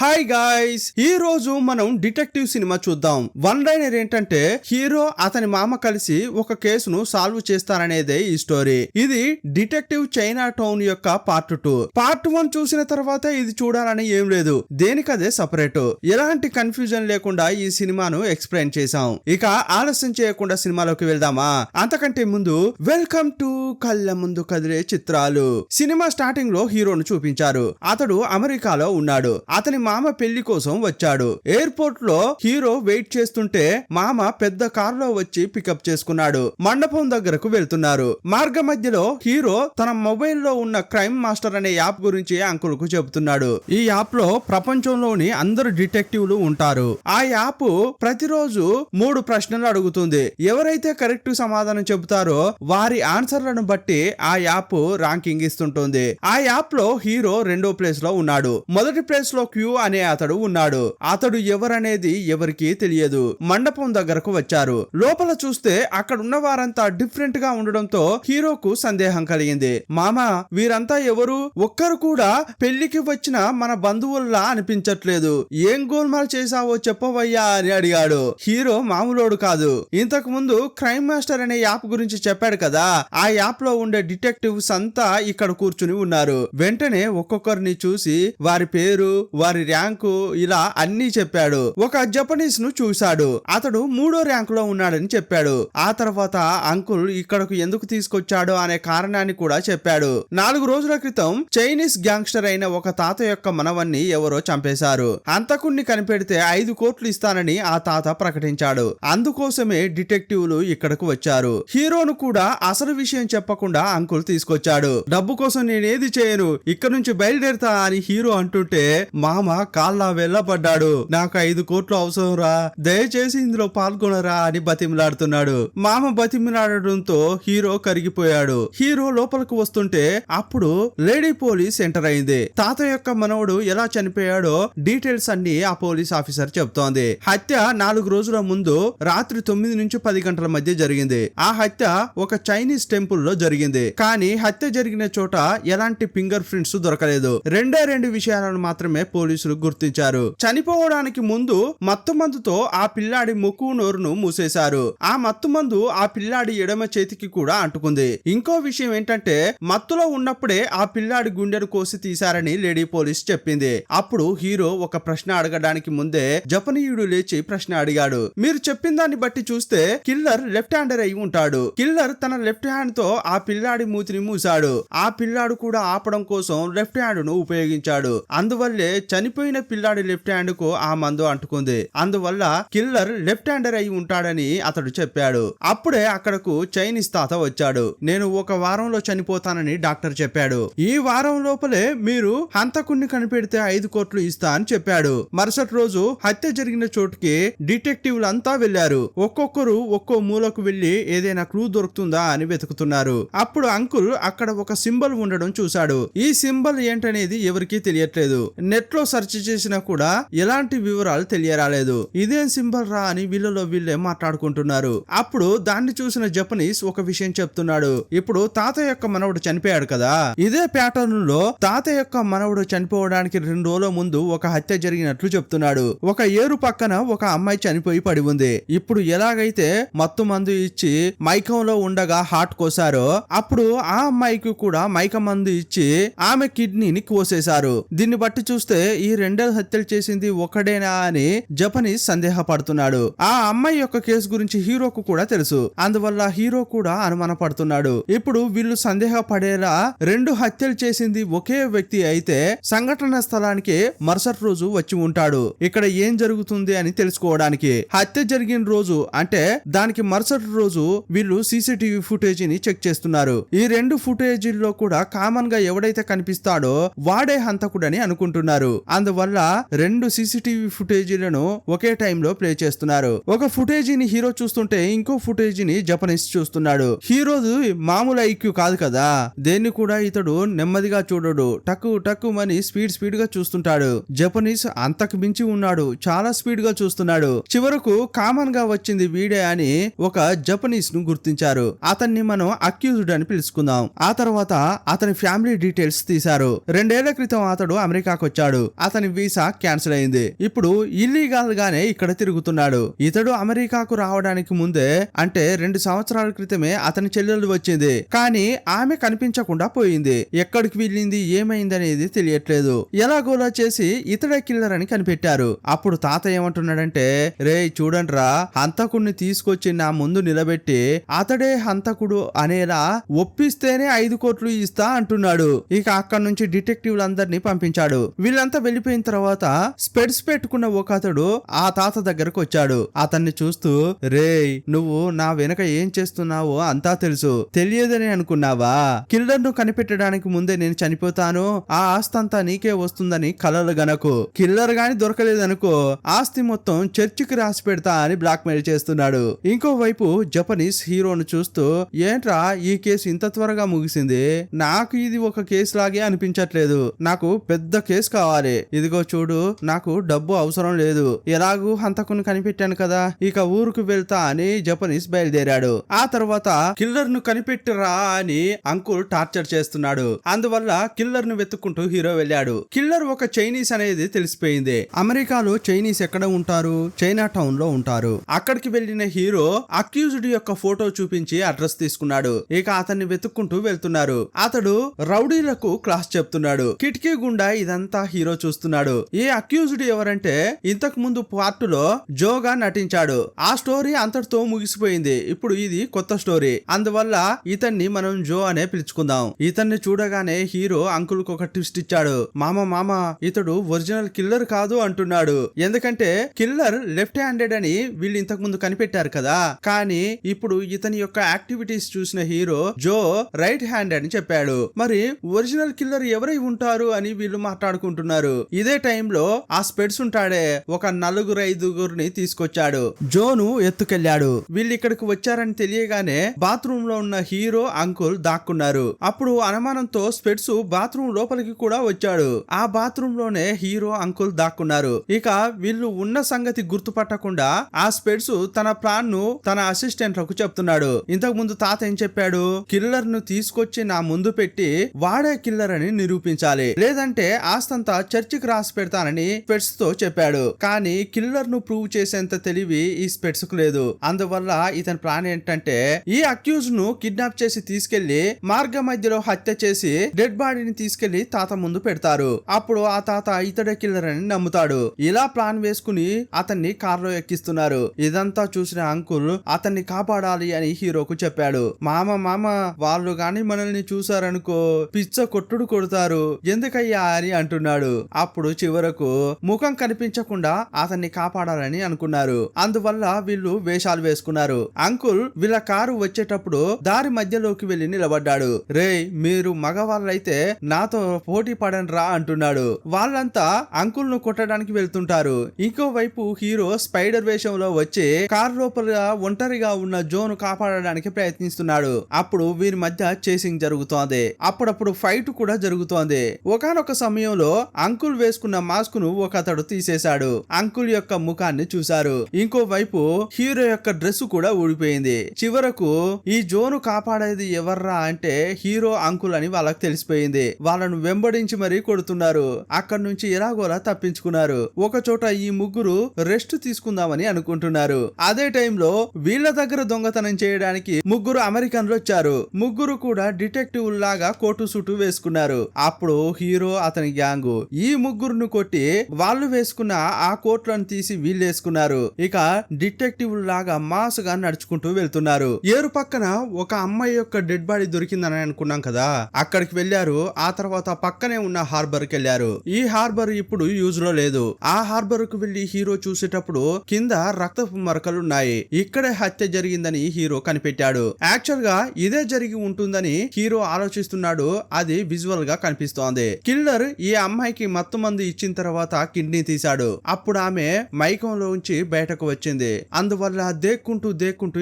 Hi guys, ఈ రోజు మనం డిటెక్టివ్ సినిమా చూద్దాం. వన్ లైనర్ ఏంటంటే హీరో అతని మామ కలిసి ఒక కేసును సాల్వ్ చేస్తారనేదే ఈ స్టోరీ. ఇది డిటెక్టివ్ చైనా టౌన్ యొక్క పార్ట్ 2. పార్ట్ 1 చూసిన తర్వాత ఇది చూడాలని ఏం లేదు, దేనికదే సపరేట్. ఎలాంటి కన్ఫ్యూజన్ లేకుండా ఈ సినిమాను ఎక్స్ప్లెయిన్ చేశాం. ఇక ఆలస్యం చేయకుండా సినిమాలోకి వెళ్దామా? అంతకంటే ముందు వెల్కమ్ టు కళ్ళ ముందు కదిలే చిత్రాలు. సినిమా స్టార్టింగ్ లో హీరోను చూపించారు. అతడు అమెరికాలో ఉన్నాడు. అతని మామ పెళ్లి కోసం వచ్చాడు. ఎయిర్పోర్ట్ లో హీరో వెయిట్ చేస్తుంటే మామ పెద్ద కారులో వచ్చి పికప్ చేసుకున్నాడు. మండపం దగ్గరకు వెళ్తున్నారు. మార్గ మధ్యలో హీరో తన మొబైల్ లో ఉన్న క్రైమ్ మాస్టర్ అనే యాప్ గురించి అంకుల్ కు చెబుతున్నాడు. ఈ యాప్ లో ప్రపంచంలోని అందరు డిటెక్టివ్లు ఉంటారు. ఆ యాప్ ప్రతిరోజు 3 ప్రశ్నలు అడుగుతుంది. ఎవరైతే కరెక్ట్ సమాధానం చెబుతారో వారి ఆన్సర్లను బట్టి ఆ యాప్ ర్యాంకింగ్ ఇస్తుంటుంది. ఆ యాప్ లో హీరో 2వ ప్లేస్ లో ఉన్నాడు. మొదటి ప్లేస్ లో క్యూ అనే అతడు ఉన్నాడు. అతడు ఎవరనేది ఎవరికీ తెలియదు. మండపం దగ్గరకు వచ్చారు. లోపల చూస్తే అక్కడ ఉన్న వారంతా డిఫరెంట్ గా ఉండడంతో హీరోకు సందేహం కలిగింది. మామా, వీరంతా ఎవరు? ఒక్కరు కూడా పెళ్లికి వచ్చిన మన బంధువుల్లా అనిపించట్లేదు. ఏం గోల్మాల్ చేశావో చెప్పవయ్యా అని అడిగాడు. హీరో మామూలోడు కాదు. ఇంతకు ముందు క్రైమ్ మాస్టర్ అనే యాప్ గురించి చెప్పాడు కదా, ఆ యాప్ లో ఉండే డిటెక్టివ్స్ అంతా ఇక్కడ కూర్చుని ఉన్నారు. వెంటనే ఒక్కొక్కరిని చూసి వారి పేరు, వారి ర్యాంకు ఇలా అన్ని చెప్పాడు. ఒక జపనీస్ ను చూశాడు. అతడు 3వ ర్యాంక్ లో ఉన్నాడని చెప్పాడు. ఆ తర్వాత అంకుల్ ఇక్కడకు ఎందుకు తీసుకొచ్చాడో అనే కారణాన్ని కూడా చెప్పాడు. 4 రోజుల క్రితం చైనీస్ గ్యాంగ్స్టర్ అయిన ఒక తాత యొక్క మనవన్ని ఎవరో చంపేశారు. హంతకుణ్ణి కనిపెడితే 5 కోట్లు ఇస్తానని ఆ తాత ప్రకటించాడు. అందుకోసమే డిటెక్టివ్లు ఇక్కడకు వచ్చారు. హీరోను కూడా అసలు విషయం చెప్పకుండా అంకుల్ తీసుకొచ్చాడు. డబ్బు కోసం నేనేది చేయను, ఇక్కడ నుంచి బయలుదేరుతా అని హీరో అంటుంటే మామ కాళ్ళ వెళ్ళపడ్డాడు. నాకు 5 కోట్లు అవసరం రా, దయచేసి ఇందులో పాల్గొనరా అని బతిమిలాడుతున్నాడు. మామ బతిమిలాడడంతో హీరో కరిగిపోయాడు. హీరో లోపలికి వస్తుంటే అప్పుడు లేడీ పోలీస్ ఎంటర్ అయింది. తాత యొక్క మనవడు ఎలా చనిపోయాడో డీటెయిల్స్ అన్ని ఆ పోలీస్ ఆఫీసర్ చెప్తోంది. హత్య 4 రోజుల ముందు రాత్రి 9 నుంచి 10 గంటల మధ్య జరిగింది. ఆ హత్య ఒక చైనీస్ టెంపుల్ లో జరిగింది. కానీ హత్య జరిగిన చోట ఎలాంటి ఫింగర్ ప్రింట్స్ దొరకలేదు. 2 విషయాలను మాత్రమే పోలీసులు గుర్తించారు. చనిపోవడానికి ముందు మత్తుమందుతో ఆ పిల్లాడి ముక్కు నోరును మూసేశారు. ఆ మత్తుమందు ఆ పిల్లాడి ఎడమ చేతికి కూడా అంటుకుంది. ఇంకో విషయం ఏంటంటే మత్తులో ఉన్నప్పుడే ఆ పిల్లాడి గుండెను కోసి తీశారని లేడీ పోలీస్ చెప్పింది. అప్పుడు హీరో ఒక ప్రశ్న అడగడానికి ముందే జపనీయుడు లేచి ప్రశ్న అడిగాడు. మీరు చెప్పిన దాన్ని బట్టి చూస్తే కిల్లర్ లెఫ్ట్ హ్యాండర్ అయి ఉంటాడు. కిల్లర్ తన లెఫ్ట్ హ్యాండ్ తో ఆ పిల్లాడి మూతిని మూసాడు. ఆ పిల్లాడు కూడా ఆపడం కోసం లెఫ్ట్ హ్యాండ్ ను ఉపయోగించాడు. అందువల్లే చనిపోయిన పిల్లాడి లెఫ్ట్ హ్యాండ్ కు ఆ మందు అంటుకుంది. అందువల్ల కిల్లర్ లెఫ్ట్ హ్యాండర్ అయి ఉంటాడని అతడు చెప్పాడు. అప్పుడే అక్కడకు చైనీస్ తాత వచ్చాడు. నేను 1 వారంలో చనిపోతానని డాక్టర్ చెప్పాడు. ఈ వారం లోపలే మీరు హంతకుణ్ణి కనిపెడితే 5 కోట్లు ఇస్తా అని చెప్పాడు. మరుసటి రోజు హత్య జరిగిన చోటుకి డిటెక్టివ్లంతా వెళ్లారు. ఒక్కొక్కరు ఒక్కో మూలకు వెళ్లి ఏదైనా క్లూ దొరుకుతుందా అని వెతుకుతున్నారు. అప్పుడు అంకుల్ అక్కడ ఒక సింబల్ ఉండడం చూశాడు. ఈ సింబల్ ఏంటనేది ఎవరికీ తెలియట్లేదు. నెట్ లో సెర్చ్ చేసినా కూడా ఎలాంటి వివరాలు తెలియరాలేదు. ఇదేం సింబల్ రా అని వీళ్ళలో వీళ్ళే మాట్లాడుకుంటున్నారు. అప్పుడు దాన్ని చూసిన జపనీస్ ఒక విషయం చెప్తున్నాడు. ఇప్పుడు తాత యొక్క మనవడు చనిపోయాడు కదా, ఇదే ప్యాటర్న్ లో తాత యొక్క మనవడు చనిపోవడానికి 2 రోజుల ముందు ఒక హత్య జరిగినట్లు చెప్తున్నాడు. ఒక ఏరు పక్కన ఒక అమ్మాయి చనిపోయి పడి ఉంది. ఇప్పుడు ఎలాగైతే మత్తు మందు ఇచ్చి మైకంలో ఉండగా హార్ట్ కోసారో అప్పుడు ఆ అమ్మాయికి కూడా మైకం మందు ఇచ్చి ఆమె కిడ్నీని కోసేశారు. దీన్ని బట్టి చూస్తే ఈ 2 హత్యలు చేసింది ఒకడేనా అని జపనీస్ సందేహపడుతున్నాడు. ఆ అమ్మాయి యొక్క కేసు గురించి హీరోకు కూడా తెలుసు. అందువల్ల హీరో కూడా అనుమాన పడుతున్నాడు. ఇప్పుడు వీళ్ళు సందేహపడేలా 2 హత్యలు చేసింది ఒకే వ్యక్తి అయితే సంఘటన స్థలానికి మరుసటి రోజు వచ్చి ఉంటాడు. ఇక్కడ ఏం జరుగుతుంది అని తెలుసుకోవడానికి హత్య జరిగిన రోజు అంటే దానికి మరుసటి రోజు వీళ్ళు సీసీటీవీ ఫుటేజీని చెక్ చేస్తున్నారు. ఈ 2 ఫుటేజీల్లో కూడా కామన్ గా ఎవడైతే కనిపిస్తాడో వాడే హంతకుడని అనుకుంటున్నారు. అందువల్ల 2 సీసీటీవీ ఫుటేజీలను ఒకే టైంలో ప్లే చేస్తున్నారు. ఒక ఫుటేజీని హీరో చూస్తుంటే ఇంకో ఫుటేజీని జపనీస్ చూస్తున్నాడు. హీరోది మామూలు ఐక్యూ కాదు కదా, దేన్ని కూడా ఇతడు నెమ్మదిగా చూడడు. టక్కు టక్కు మని స్పీడ్ గా చూస్తుంటాడు. జపనీస్ అంతకు మించి ఉన్నాడు, చాలా స్పీడ్ గా చూస్తున్నాడు. చివరకు కామన్ గా వచ్చింది వీడే అని ఒక జపనీస్ ను గుర్తించారు. అతన్ని మనం అక్యూజ్డ్ అని పిలుచుకుందాం. ఆ తర్వాత అతని ఫ్యామిలీ డీటెయిల్స్ తీశారు. 2 ఏళ్ల క్రితం అతడు అమెరికాకు వచ్చాడు. అతని వీసా క్యాన్సిల్ అయింది. ఇప్పుడు ఇల్లీగల్ గానే ఇక్కడ తిరుగుతున్నాడు. ఇతడు అమెరికాకు రావడానికి ముందే అంటే 2 సంవత్సరాల క్రితమే అతని చెల్లెలు వచ్చింది. కానీ ఆమె కనిపించకుండా పోయింది. ఎక్కడికి వెళ్ళింది ఏమైంది అనేది తెలియట్లేదు. ఎలాగోలా చేసి ఇతడే కిల్లర్ అని కనిపెట్టారు. అప్పుడు తాత ఏమంటున్నాడంటే, రే చూడండిరా, హంతకుడిని తీసుకొచ్చి నా ముందు నిలబెట్టి అతడే హంతకుడు అనేలా ఒప్పిస్తేనే 5 కోట్లు ఇస్తా అంటున్నాడు. ఇక అక్కడి నుంచి డిటెక్టివ్లందరినీ పంపించాడు. వీళ్ళంతా వెళ్ళిపోయిన తర్వాత స్పెడ్స్ పెట్టుకున్న ఒక అతడు ఆ తాత దగ్గరకు వచ్చాడు. అతన్ని చూస్తూ, రే నువ్వు నా వెనక ఏం చేస్తున్నావో అంతా తెలుసు, తెలియదని అనుకున్నావా? కిల్లర్ ను కనిపెట్టడానికి ముందే నేను చనిపోతాను, ఆ ఆస్తి అంతా నీకే వస్తుందని కలలు గనకు. కిల్లర్ గాని దొరకలేదనుకో ఆస్తి మొత్తం చర్చికి రాసి పెడతా అని బ్లాక్ మెయిల్ చేస్తున్నాడు. ఇంకోవైపు జపనీస్ హీరోను చూస్తూ, ఏంట్రా ఈ కేసు ఇంత త్వరగా ముగిసింది? నాకు ఇది ఒక కేసు లాగే అనిపించట్లేదు. నాకు పెద్ద కేసు కావాలి. ఇదిగో చూడు, నాకు డబ్బు అవసరం లేదు, ఎలాగూ హంతకుని కనిపెట్టాను కదా, ఇక ఊరుకు వెళ్తా అని జపనీస్ బయలుదేరాడు. ఆ తర్వాత కిల్లర్ ను కనిపెట్టరా అని అంకుల్ టార్చర్ చేస్తున్నాడు. అందువల్ల కిల్లర్ ను వెతుక్కుంటూ హీరో వెళ్ళాడు. కిల్లర్ ఒక చైనీస్ అనేది తెలిసిపోయింది. అమెరికాలో చైనీస్ ఎక్కడ ఉంటారు? చైనా టౌన్ లో ఉంటారు. అక్కడికి వెళ్లిన హీరో అక్యూజ్డ్ యొక్క ఫోటో చూపించి అడ్రస్ తీసుకున్నాడు. ఇక అతన్ని వెతుక్కుంటూ వెళ్తున్నారు. అతడు రౌడీలకు క్లాస్ చెప్తున్నాడు. కిటికీ గుండా ఇదంతా హీరో చూస్తున్నాడు. ఈ అక్యూజ్డ్ ఎవరంటే ఇంతకు ముందు పార్టులో జోగా నటించాడు. ఆ స్టోరీ అంతటితో ముగిసిపోయింది. ఇప్పుడు ఇది కొత్త స్టోరీ. అందువల్ల ఇతన్ని మనం జో అనే పిలుచుకుందాం. ఇతన్ని చూడగానే హీరో అంకుల్ కు ఒక ట్విస్ట్ ఇచ్చాడు. మామ ఇతడు ఒరిజినల్ కిల్లర్ కాదు అంటున్నాడు. ఎందుకంటే కిల్లర్ లెఫ్ట్ హ్యాండెడ్ అని వీళ్ళు ఇంతకు ముందు కనిపెట్టారు కదా. కానీ ఇప్పుడు ఇతని యొక్క యాక్టివిటీస్ చూసిన హీరో జో రైట్ హ్యాండ్ అని చెప్పాడు. మరి ఒరిజినల్ కిల్లర్ ఎవరై ఉంటారు అని వీళ్ళు మాట్లాడుకుంటున్నారు. ఇదే టైంలో ఆ స్పెడ్స్ ఉంటాడే ఒక 4-5 తీసుకొచ్చాడు. జోను ఎత్తుకెళ్లాడు. వీళ్ళు ఇక్కడికి వచ్చారని తెలియగానే బాత్రూమ్ లో ఉన్న హీరో అంకుల్ దాక్కున్నారు. అప్పుడు అనుమానంతో స్పెడ్స్ బాత్రూమ్ లోపలికి కూడా వచ్చాడు. ఆ బాత్రూమ్ లోనే హీరో అంకుల్ దాక్కున్నారు. ఇక వీళ్ళు ఉన్న సంగతి గుర్తుపట్టకుండా ఆ స్పెడ్స్ తన ప్లాన్ ను తన అసిస్టెంట్లకు చెప్తున్నాడు. ఇంతకు ముందు తాత ఏం చెప్పాడు? కిల్లర్ ను తీసుకొచ్చి నా ముందు పెట్టి వాడే కిల్లర్ అని నిరూపించాలి, లేదంటే ఆస్తంతా చర్చికి రాసి పెడతానని స్పెడ్స్ తో చెప్పాడు. కానీ కిల్లర్ ను ప్రూవ్ చేసేంత తెలివి ఈ స్పెడ్స్ కు లేదు. అందువల్ల ఇతని ప్లాన్ ఏంటంటే ఈ అక్యూజ్ ను కిడ్నాప్ చేసి తీసుకెళ్లి మార్గ మధ్యలో హత్య చేసి డెడ్ బాడీని తీసుకెళ్లి తాత ముందు పెడతారు. అప్పుడు ఆ తాత ఇతడే కిల్లర్ అని నమ్ముతాడు. ఇలా ప్లాన్ వేసుకుని అతన్ని కారులో ఎక్కిస్తున్నారు. ఇదంతా చూసిన అంకుల్ అతన్ని కాపాడాలి అని హీరోకు చెప్పాడు. మామ వాళ్ళు గాని మనల్ని చూసారనుకో పిచ్చ కొట్టుడు కొడతారు, ఎందుకయ్యా అని అంటున్నాడు. అప్పుడు చివరకు ముఖం కనిపించకుండా అతన్ని కాపాడాలని అనుకున్నారు. అందువల్ల వీళ్ళు వేషాలు వేసుకున్నారు. అంకుల్ వీళ్ళ కారు వచ్చేటప్పుడు దారి మధ్యలోకి వెళ్లి నిలబడ్డాడు. రే మీరు మగవాళ్ళైతే నాతో పోటీ పడండి రా అంటున్నాడు. వాళ్ళంతా అంకుల్ ను కొట్టడానికి వెళ్తుంటారు. ఇంకోవైపు హీరో స్పైడర్ వేషంలో వచ్చి కారు లోపల ఒంటరిగా ఉన్న జోను కాపాడడానికి ప్రయత్నిస్తున్నాడు. అప్పుడు వీరి మధ్య చేసింగ్ జరుగుతోంది. అప్పుడప్పుడు ఫైట్ కూడా జరుగుతోంది. ఒకానొక సమయంలో అంకుల్ వేసుకున్న మాస్క్ ను ఒక అతడు తీసేశాడు. అంకుల్ యొక్క ముఖాన్ని చూశారు. ఇంకోవైపు హీరో యొక్క డ్రెస్ కూడా ఊడిపోయింది. చివరకు ఈ జోను కాపాడేది ఎవర్రా అంటే హీరో అంకుల్ అని వాళ్ళకి తెలిసిపోయింది. వాళ్ళను వెంబడించి మరీ కొడుతున్నారు. అక్కడి నుంచి ఎలాగోలా తప్పించుకున్నారు. ఒక చోట ఈ ముగ్గురు రెస్ట్ తీసుకుందామని అనుకుంటున్నారు. అదే టైంలో వీళ్ళ దగ్గర దొంగతనం చేయడానికి ముగ్గురు అమెరికన్లు వచ్చారు. ముగ్గురు కూడా డిటెక్టివ్ లాగా కోటు సూటు వేసుకున్నారు. అప్పుడు హీరో అతని గ్యాంగ్ ఈ ముగ్గురును కొట్టి వాళ్ళు వేసుకున్న ఆ కోట్లను తీసి వీళ్ళు వేసుకున్నారు. ఇక డిటెక్టివ్ లాగా మాస్ గా నడుచుకుంటూ వెళ్తున్నారు. ఏరు పక్కన ఒక అమ్మాయి యొక్క డెడ్ బాడీ దొరికిందని అనుకున్నాం కదా, అక్కడికి వెళ్లారు. ఆ తర్వాత పక్కనే ఉన్న హార్బర్ కి వెళ్లారు. ఈ హార్బర్ ఇప్పుడు యూజ్ లో లేదు. ఆ హార్బర్ కు వెళ్లి హీరో చూసేటప్పుడు కింద రక్తపు మరకలున్నాయి. ఇక్కడే హత్య జరిగిందని హీరో కనిపెట్టాడు. యాక్చువల్ గా ఇదే జరిగి ఉంటుందని హీరో ఆలోచిస్తున్నాడు. అది విజువల్ గా కనిపిస్తోంది. కిల్లర్ ఈ అమ్మాయికి మత్తు మందు ఇచ్చిన తర్వాత కిడ్నీ తీశాడు. అప్పుడు ఆమె మైకంలో ఉంచి బయటకు వచ్చింది. అందువల్ల దేక్కుంటూ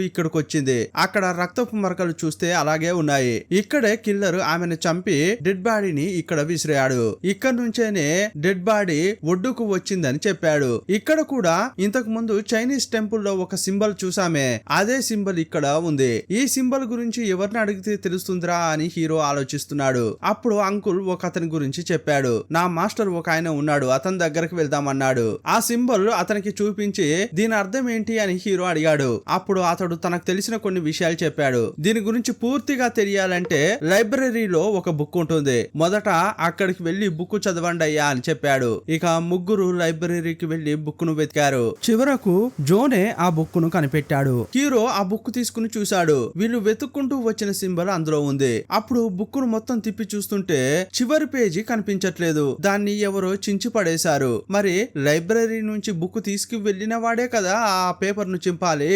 ఇక్కడికి వచ్చింది. అక్కడ రక్తపు మరకలు చూస్తే అలాగే ఉన్నాయి. ఇక్కడే కిల్లర్ ఆమెను చంపి డెడ్ బాడీని ఇక్కడ విసిరాడు. ఇక్కడ నుంచేనే డెడ్ బాడీ ఒడ్డుకు వచ్చిందని చెప్పాడు. ఇక్కడ కూడా ఇంతకు ముందు చైనీస్ టెంపుల్ లో ఒక సింబల్ చూసామే, అదే సింబల్ ఇక్కడ ఉంది. ఈ సింబల్ గురించి ఎవరిని అడిగితే తెలుస్తుందిరా అని హీరో ఆలోచిస్తున్నాడు. అప్పుడు అంకుల్ ఒక అతని గురించి చెప్పాడు. నా మాస్టర్ ఒక ఆయన ఉన్నాడు, అతని దగ్గరకు వెళ్దామన్నాడు. ఆ సింబల్ అతనికి చూపించి దీని అర్థం ఏంటి అని హీరో అడిగాడు. అప్పుడు అతడు తనకు తెలిసిన కొన్ని విషయాలు చెప్పాడు. దీని గురించి పూర్తిగా తెలియాలంటే లైబ్రరీలో ఒక బుక్ ఉంటుంది, మొదట అక్కడికి వెళ్లి బుక్ చదవండి అయ్యా అని చెప్పాడు. ఇక ముగ్గురు లైబ్రరీకి వెళ్లి బుక్ ను వెతికారు. చివరకు జోనే ఆ బుక్ ను కనిపెట్టాడు. హీరో ఆ బుక్ తీసుకుని చూశాడు. వీళ్ళు వెతుక్కుంటూ వచ్చిన సింబల్ అందులో ఉంది. అప్పుడు బుక్ ను మొత్తం తిప్పి చూస్తుంటే చివరి పేజీ కనిపించట్లేదు. దాన్ని ఎవరో చించి పడేశారు. మరి లైబ్రరీ నుంచి బుక్ తీసుకు వెళ్లిన వాడే కదా ఆ పేపర్ ను చింపాలి.